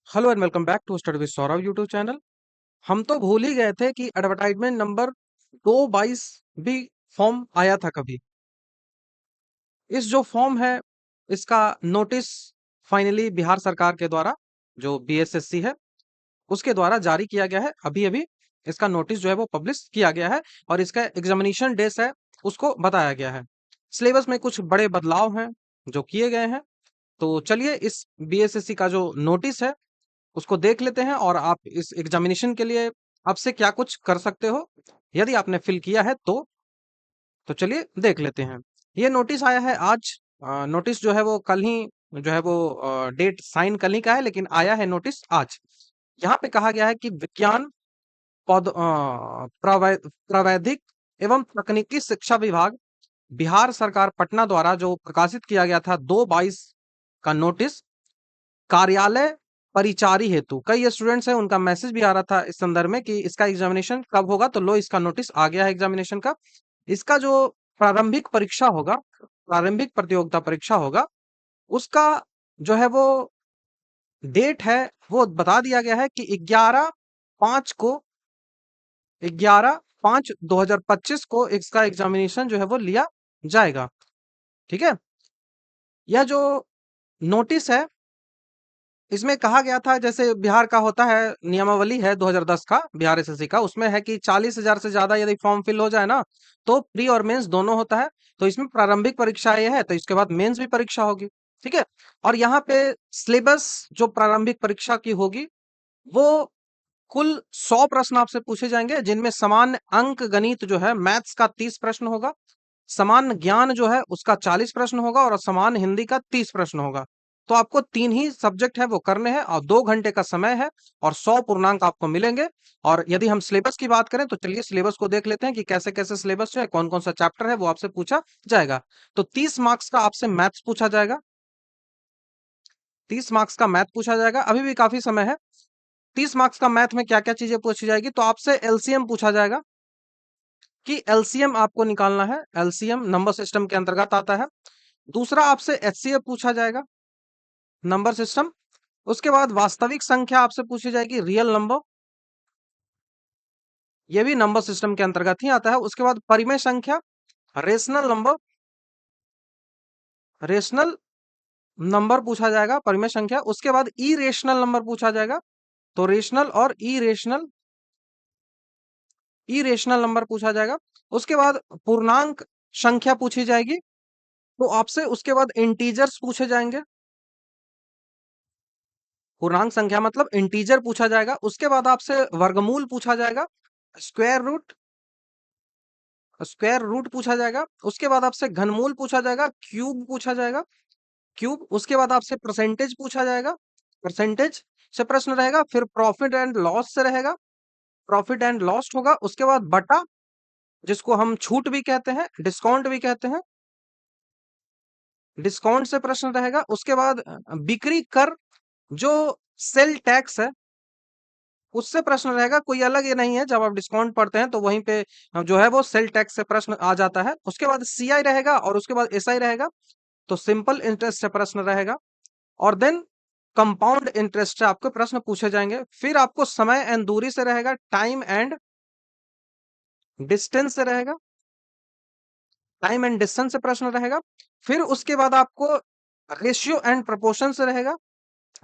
Hello and welcome back to study with Saurabh YouTube channel. हम तो भूल ही गए थे कि एडवर्टाइजमेंट नंबर 222 भी फॉर्म आया था कभी। इस जो फॉर्म है इसका नोटिस फाइनली बिहार सरकार के द्वारा जो बीएसएससी है उसके द्वारा जारी किया गया है। अभी अभी इसका नोटिस जो है वो पब्लिश किया गया है और इसका एग्जामिनेशन डेट है उसको बताया गया है। सिलेबस में कुछ बड़े बदलाव हैं जो किए गए हैं। तो चलिए इस बीएसएससी का जो नोटिस है उसको देख लेते हैं और आप इस एग्जामिनेशन के लिए आपसे क्या कुछ कर सकते हो यदि आपने फिल किया है तो चलिए देख लेते हैं। ये नोटिस आया है आज। नोटिस जो है वो कल ही जो है वो डेट साइन कल ही का है लेकिन आया है नोटिस आज। यहाँ पे कहा गया है कि विज्ञान प्रावैधिक एवं तकनीकी शिक्षा विभाग बिहार सरकार पटना द्वारा जो प्रकाशित किया गया था 2/22 का नोटिस कार्यालय परिचारी हेतु कई स्टूडेंट्स हैं उनका मैसेज भी आ रहा था इस संदर्भ में कि इसका एग्जामिनेशन कब होगा। तो लो इसका नोटिस आ गया है एग्जामिनेशन का। इसका जो प्रारंभिक परीक्षा होगा, प्रारंभिक प्रतियोगिता परीक्षा होगा, उसका जो है वो डेट है वो बता दिया गया है कि 11/5 को 11/5/2025 को इसका एग्जामिनेशन जो है वो लिया जाएगा। ठीक है। यह जो नोटिस है इसमें कहा गया था जैसे बिहार का होता है नियमावली है 2010 का बिहार एसएससी का, उसमें है कि 40,000 से ज्यादा यदि फॉर्म फिल हो जाए ना तो प्री और मेंस दोनों होता है। तो इसमें प्रारंभिक परीक्षा ये है तो इसके बाद मेंस भी परीक्षा होगी। ठीक है। और यहाँ पे सिलेबस जो प्रारंभिक परीक्षा की होगी वो कुल 100 प्रश्न आपसे पूछे जाएंगे जिनमें सामान्य अंक गणित जो है मैथ्स का 30 प्रश्न होगा, सामान्य ज्ञान जो है उसका 40 प्रश्न होगा और सामान्य हिंदी का 30 प्रश्न होगा। तो आपको 3 ही सब्जेक्ट है वो करने हैं और 2 घंटे का समय है और 100 पूर्णांक आपको मिलेंगे। और यदि हम सिलेबस की बात करें तो चलिए सिलेबस को देख लेते हैं कि कैसे कैसे सिलेबस जो है कौन कौन सा चैप्टर है वो आपसे पूछा जाएगा। तो 30 मार्क्स का आपसे मैथ्स पूछा जाएगा, 30 मार्क्स का मैथ पूछा जाएगा, अभी भी काफी समय है। 30 मार्क्स का मैथ में क्या क्या चीजें पूछी जाएगी तो आपसे एलसीएम पूछा जाएगा कि एलसीएम आपको निकालना है। एलसीएम नंबर सिस्टम के अंतर्गत आता है। दूसरा आपसे एचसीएफ पूछा जाएगा, नंबर सिस्टम। उसके बाद वास्तविक संख्या आपसे पूछी जाएगी, रियल नंबर, ये भी नंबर सिस्टम के अंतर्गत ही आता है। उसके बाद परिमेय संख्या, रेशनल नंबर, रेशनल नंबर पूछा जाएगा, परिमेय संख्या। उसके बाद इरेशनल नंबर पूछा जाएगा। तो रेशनल और इरेशनल, इरेशनल नंबर पूछा जाएगा। उसके बाद पूर्णांक संख्या पूछी जाएगी। तो आपसे उसके बाद इंटीजर्स पूछे जाएंगे, पूर्णांक संख्या मतलब इंटीजर पूछा जाएगा। उसके बाद आपसे वर्गमूल पूछा जाएगा, स्क्वायर रूट, स्क्वायर रूट पूछा जाएगा। उसके बाद आपसे घनमूल पूछा जाएगा, क्यूब पूछा जाएगा, क्यूब। उसके बाद आपसे परसेंटेज पूछा जाएगा, परसेंटेज से प्रश्न रहेगा। फिर प्रॉफिट एंड लॉस से रहेगा, प्रॉफिट एंड लॉस होगा। उसके बाद बटा, जिसको हम छूट भी कहते हैं, डिस्काउंट भी कहते हैं, डिस्काउंट से प्रश्न रहेगा। उसके बाद बिक्री कर जो सेल टैक्स है उससे प्रश्न रहेगा, कोई अलग ये नहीं है। जब आप डिस्काउंट पढ़ते हैं तो वहीं पे जो है वो सेल टैक्स से प्रश्न आ जाता है। उसके बाद सीआई रहेगा और उसके बाद एसआई रहेगा। तो सिंपल इंटरेस्ट से प्रश्न रहेगा और देन कंपाउंड इंटरेस्ट से आपको प्रश्न पूछे जाएंगे। फिर आपको समय एंड दूरी से रहेगा, टाइम एंड डिस्टेंस से रहेगा, टाइम एंड डिस्टेंस से प्रश्न रहेगा। फिर उसके बाद आपको रेशियो एंड प्रोपोर्शन से रहेगा,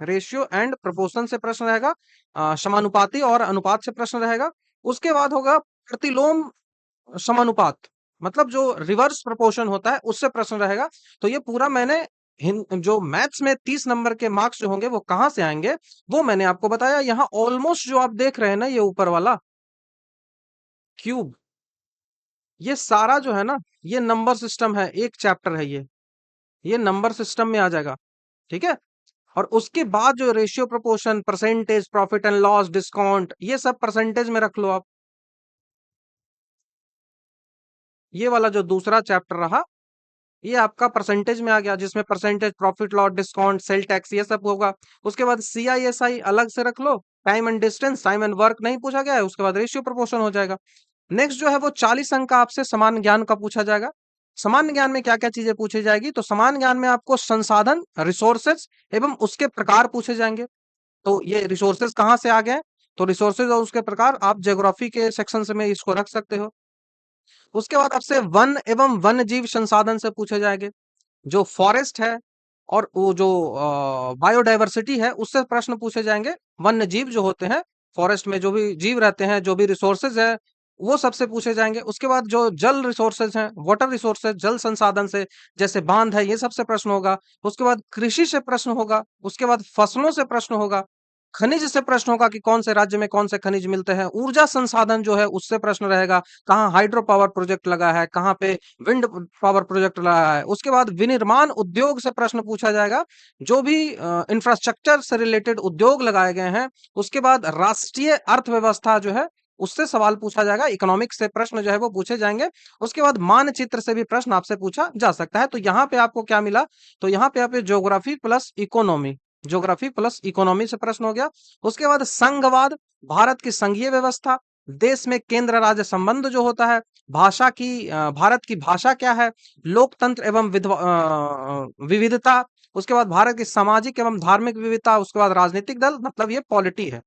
रेशियो एंड प्रोपोर्शन से प्रश्न रहेगा, समानुपाती और अनुपात से प्रश्न रहेगा। उसके बाद होगा प्रतिलोम समानुपात, मतलब जो रिवर्स प्रोपोर्शन होता है उससे प्रश्न रहेगा। तो ये पूरा मैंने जो मैथ्स में 30 नंबर के मार्क्स जो होंगे वो कहाँ से आएंगे वो मैंने आपको बताया। यहाँ ऑलमोस्ट जो आप देख रहे हैं ना ये ऊपर वाला क्यूब, ये सारा जो है ना ये नंबर सिस्टम है, एक चैप्टर है ये नंबर सिस्टम में आ जाएगा। ठीक है। और उसके बाद जो ratio proportion, percentage, profit and loss, discount, ये सब परसेंटेज में रख लो आप। ये वाला जो दूसरा चैप्टर रहा ये आपका परसेंटेज में आ गया जिसमें percentage, profit loss, discount, sale tax ये सब होगा। उसके बाद सीआईएसआई अलग से रख लो, time and distance, time and work नहीं पूछा गया है। उसके बाद रेशियो प्रोपोर्शन हो जाएगा। नेक्स्ट जो है वो 40 अंक का आपसे समान ज्ञान का पूछा जाएगा। समान ज्ञान में क्या क्या चीजें पूछी जाएगी तो समान ज्ञान में आपको संसाधन, रिसोर्सेज एवं उसके प्रकार पूछे जाएंगे। तो ये रिसोर्सेज कहाँ से आ गए? तो रिसोर्सेज और उसके प्रकार आप ज्योग्राफी के सेक्शन में इसको रख सकते हो। उसके बाद आपसे वन एवं वन्य जीव संसाधन से पूछे जाएंगे। जो फॉरेस्ट है और वो जो बायोडायवर्सिटी है उससे प्रश्न पूछे जाएंगे। वन्य जीव जो होते हैं, फॉरेस्ट में जो भी जीव रहते हैं, जो भी रिसोर्सेज है, वो सबसे पूछे जाएंगे। उसके बाद जो जल रिसोर्सेज हैं, वाटर रिसोर्सेज, जल संसाधन से, जैसे बांध है, ये सबसे प्रश्न होगा। उसके बाद कृषि से प्रश्न होगा। उसके बाद फसलों से प्रश्न होगा। खनिज से प्रश्न होगा कि कौन से राज्य में कौन से खनिज मिलते हैं। ऊर्जा संसाधन जो है उससे प्रश्न रहेगा, कहाँ हाइड्रो पावर प्रोजेक्ट लगा है, कहाँ पे विंड पावर प्रोजेक्ट लगा है। उसके बाद विनिर्माण उद्योग से प्रश्न पूछा जाएगा, जो भी इंफ्रास्ट्रक्चर से रिलेटेड उद्योग लगाए गए हैं। उसके बाद राष्ट्रीय अर्थव्यवस्था जो है उससे सवाल पूछा जाएगा, इकोनॉमिक्स से प्रश्न जो है वो पूछे जाएंगे। उसके बाद मानचित्र से भी प्रश्न आपसे पूछा जा सकता है। तो यहाँ पे आपको क्या मिला? तो यहाँ पे आप geography plus economy, geography plus economy से प्रश्न हो गया। उसके बाद संघवाद, भारत की संघीय व्यवस्था, देश में केंद्र राज्य संबंध जो होता है, भाषा की भारत की भाषा क्या है, लोकतंत्र एवं विविधता। उसके बाद भारत की सामाजिक एवं धार्मिक विविधता। उसके बाद राजनीतिक दल, मतलब ये पॉलिटी है,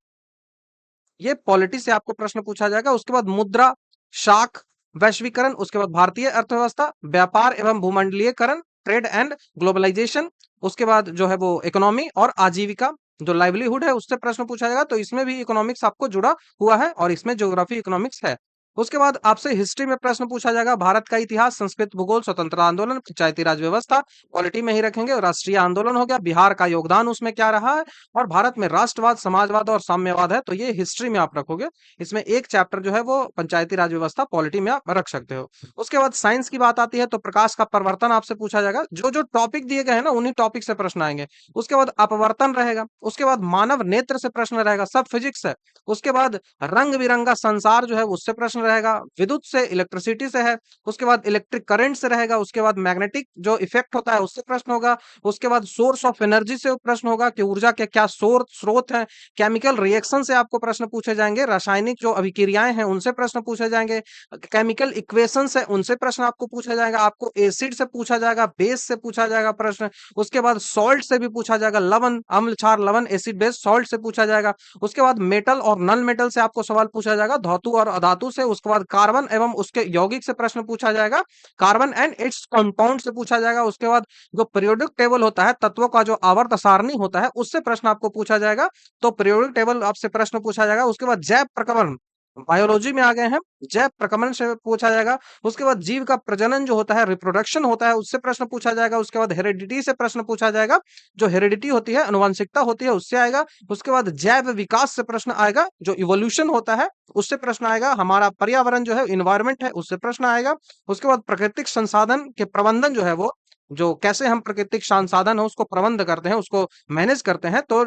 ये पॉलिटी से आपको प्रश्न पूछा जाएगा। उसके बाद मुद्रा, शाख, वैश्वीकरण। उसके बाद भारतीय अर्थव्यवस्था, व्यापार एवं भूमंडलीयकरण, ट्रेड एंड ग्लोबलाइजेशन। उसके बाद जो है वो इकोनॉमी और आजीविका, जो लाइवलीहुड है, उससे प्रश्न पूछा जाएगा। तो इसमें भी इकोनॉमिक्स आपको जुड़ा हुआ है और इसमें ज्योग्राफी इकोनॉमिक्स है। उसके बाद आपसे हिस्ट्री में प्रश्न पूछा जाएगा, भारत का इतिहास, संस्कृत, भूगोल, स्वतंत्रता आंदोलन, पंचायती राज व्यवस्था, पॉलिटी में ही रखेंगे। और राष्ट्रीय आंदोलन हो गया, बिहार का योगदान उसमें क्या रहा है, और भारत में राष्ट्रवाद, समाजवाद और साम्यवाद है, तो ये हिस्ट्री में आप रखोगे। इसमें एक चैप्टर जो है वो पंचायती राज व्यवस्था, पॉलिटी में आप रख सकते हो। उसके बाद साइंस की बात आती है तो प्रकाश का परिवर्तन आपसे पूछा जाएगा। जो जो टॉपिक दिए गए हैं ना, उन्हीं टॉपिक से प्रश्न आएंगे। उसके बाद अपवर्तन रहेगा। उसके बाद मानव नेत्र से प्रश्न रहेगा, सब फिजिक्स है। उसके बाद रंग बिरंगा संसार जो है उससे प्रश्न रहेगा, विद्युत से, इलेक्ट्रिसिटी से है। उसके बाद इलेक्ट्रिक करंट से रहेगा। उसके बाद मैग्नेटिक जो इफेक्ट होता है उससे प्रश्न होगा। उसके बाद सोर्स ऑफ एनर्जी से प्रश्न होगा कि ऊर्जा के क्या स्रोत हैं। केमिकल रिएक्शन से आपको प्रश्न पूछे जाएंगे, रासायनिक जो अभिक्रियाएं हैं उनसे प्रश्न पूछे जाएंगे। केमिकल इक्वेशन है उनसे प्रश्न आपको पूछा जाएगा। आपको एसिड से पूछा जाएगा, बेस से पूछा जाएगा प्रश्न। उसके बाद सॉल्ट से भी पूछा जाएगा, लवण, अम्ल, क्षार, लवण, एसिड, बेस, सॉल्ट से पूछा जाएगा। उसके बाद मेटल और नॉन मेटल से आपको सवाल पूछा जाएगा, धातु और अधातु से। उसके बाद कार्बन एवं उसके यौगिक से प्रश्न पूछा जाएगा, कार्बन एंड इट्स कंपाउंड से पूछा जाएगा। उसके बाद जो पीरियोडिक टेबल होता है, तत्वों का जो आवर्त सारणी होता है, उससे प्रश्न आपको पूछा जाएगा। तो पीरियोडिक टेबल आपसे प्रश्न पूछा जाएगा। उसके बाद जैव प्रकरण, बायोलॉजी में आ गए हैं, जैव प्रकरण से पूछा जाएगा। उसके बाद जीव का प्रजनन जो होता है, रिप्रोडक्शन होता है, उससे प्रश्न पूछा जाएगा। उसके बाद हेरिडिटी से प्रश्न पूछा जाएगा, जो हेरिडिटी होती है, अनुवांशिकता होती है, उससे आएगा। उसके बाद जैव विकास से प्रश्न आएगा, जो इवोल्यूशन होता है उससे प्रश्न आएगा। हमारा पर्यावरण जो है, इन्वायरमेंट है, उससे प्रश्न आएगा। उसके बाद प्राकृतिक संसाधन के प्रबंधन जो है वो, जो कैसे हम प्राकृतिक संसाधन है उसको प्रबंध करते हैं, उसको मैनेज करते हैं, तो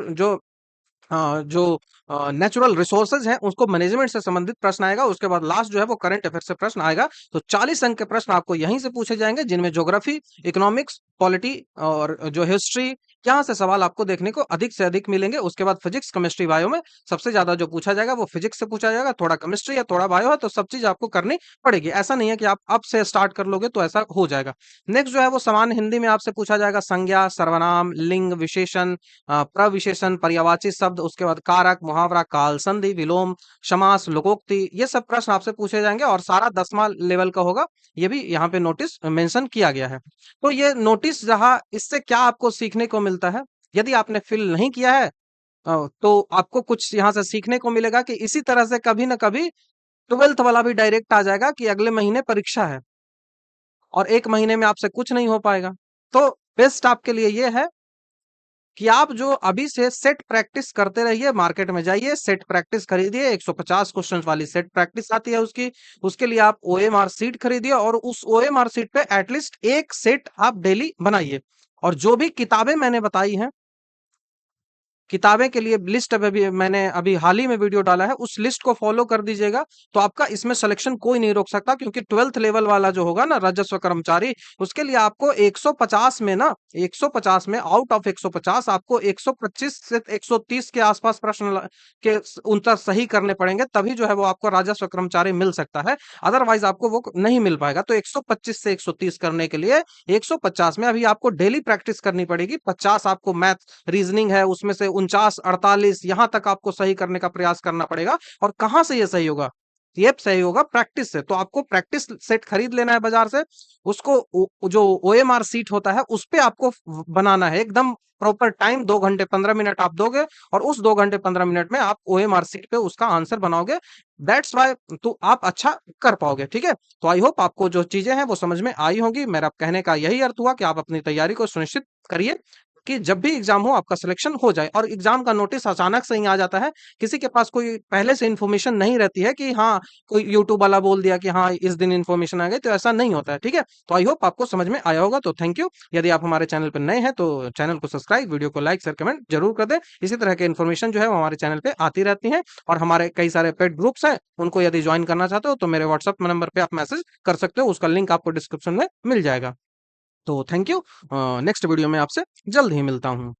जो नेचुरल रिसोर्सेज हैं उसको मैनेजमेंट से संबंधित प्रश्न आएगा। उसके बाद लास्ट जो है वो करंट अफेयर से प्रश्न आएगा। तो 40 अंक के प्रश्न आपको यहीं से पूछे जाएंगे, जिनमें ज्योग्राफी, इकोनॉमिक्स, पॉलिटी और जो हिस्ट्री, यहाँ से सवाल आपको देखने को अधिक से अधिक मिलेंगे। उसके बाद फिजिक्स, केमिस्ट्री, बायो में सबसे ज्यादा जो पूछा जाएगा वो फिजिक्स से पूछा जाएगा। थोड़ा केमिस्ट्री या थोड़ा बायो है, तो सब चीज आपको करनी पड़ेगी। ऐसा नहीं है कि आप अब से स्टार्ट कर लोगे तो ऐसा हो जाएगा। नेक्स्ट जो है वो सामान्य हिंदी में आपसे पूछा जाएगा, संज्ञा, सर्वनाम, लिंग, विशेषण, प्रविशेषण, पर्यायवाची शब्द। उसके बाद कारक, मुहावरा, काल संधि, विलोम, समास, लोकोक्ति, ये सब प्रश्न आपसे पूछे जाएंगे और सारा 10वां लेवल का होगा। ये भी यहाँ पे नोटिस मेंशन किया गया है। तो ये नोटिस रहा, इससे क्या आपको सीखने को मिलता है? यदि आपने फिल नहीं किया है तो आपको कुछ यहाँ से सीखने को मिलेगा कि इसी तरह से कभी ना कभी 12th वाला भी डायरेक्ट आ जाएगा कि अगले महीने परीक्षा है और 1 महीने में आपसे कुछ नहीं हो पाएगा। तो बेस्ट आपके लिए ये है कि आप जो अभी से सेट प्रैक्टिस करते रहिए, मार्केट में जाइए, सेट प्रैक्टिस खरीदिए। 150 क्वेश्चंस वाली सेट प्रैक्टिस आती है उसकी, उसके लिए आप ओएमआर सीट खरीदिए और उस ओएमआर सीट पे एटलीस्ट एक सेट आप डेली बनाइए। और जो भी किताबें मैंने बताई हैं, किताबें के लिए लिस्ट अभी मैंने अभी हाल ही में वीडियो डाला है, उस लिस्ट को फॉलो कर दीजिएगा। तो आपका इसमें सिलेक्शन कोई नहीं रोक सकता, क्योंकि 12th लेवल वाला जो होगा ना, राजस्व कर्मचारी, उसके लिए आपको 150 में ना, 150 में आउट ऑफ 150 आपको 125 से 130 के आसपास प्रश्न के उत्तर सही करने पड़ेंगे, तभी जो है वो आपको राजस्व कर्मचारी मिल सकता है। अदरवाइज आपको वो नहीं मिल पाएगा। तो 125 से 130 करने के लिए 150 में अभी आपको डेली प्रैक्टिस करनी पड़ेगी। 50 आपको मैथ रीजनिंग है, उसमें से 49, 48 यहाँ तक आपको सही करने का प्रयास करना पड़ेगा। और कहाँ से ये सही होगा? ये सही होगा प्रैक्टिस से। तो आपको प्रैक्टिस सेट खरीद लेना है बाजार से, उसको जो ओएमआर सीट होता है उस पे आपको बनाना है एकदम प्रॉपर टाइम, 2 घंटे 15 मिनट आप दोगे और उस 2 घंटे 15 मिनट में आप ओएमआर सीट पे उसका आंसर बनाओगे। दैट्स वाई तो आप अच्छा कर पाओगे। ठीक है, तो आई होप आपको जो चीजें हैं वो समझ में आई होंगी। मेरा कहने का यही अर्थ हुआ कि आप अपनी तैयारी को सुनिश्चित करिए कि जब भी एग्जाम हो आपका सिलेक्शन हो जाए। और एग्जाम का नोटिस अचानक से ही आ जाता है, किसी के पास कोई पहले से इन्फॉर्मेशन नहीं रहती है कि हाँ कोई यूट्यूब वाला बोल दिया कि हाँ इस दिन इन्फॉर्मेशन आ गई, तो ऐसा नहीं होता है। ठीक है, तो आई होप आपको समझ में आया होगा। तो थैंक यू। यदि आप हमारे चैनल पर नए हैं तो चैनल को सब्सक्राइब, वीडियो को लाइक शेयर कमेंट जरूर कर दें। इसी तरह के इन्फॉर्मेशन जो है वो हमारे चैनल पे आती रहती है। और हमारे कई सारे पेड ग्रुप्स हैं, उनको यदि ज्वाइन करना चाहते हो तो मेरे व्हाट्सएप नंबर पे आप मैसेज कर सकते हो, उसका लिंक आपको डिस्क्रिप्शन में मिल जाएगा। तो थैंक यू। नेक्स्ट वीडियो में आपसे जल्द ही मिलता हूँ।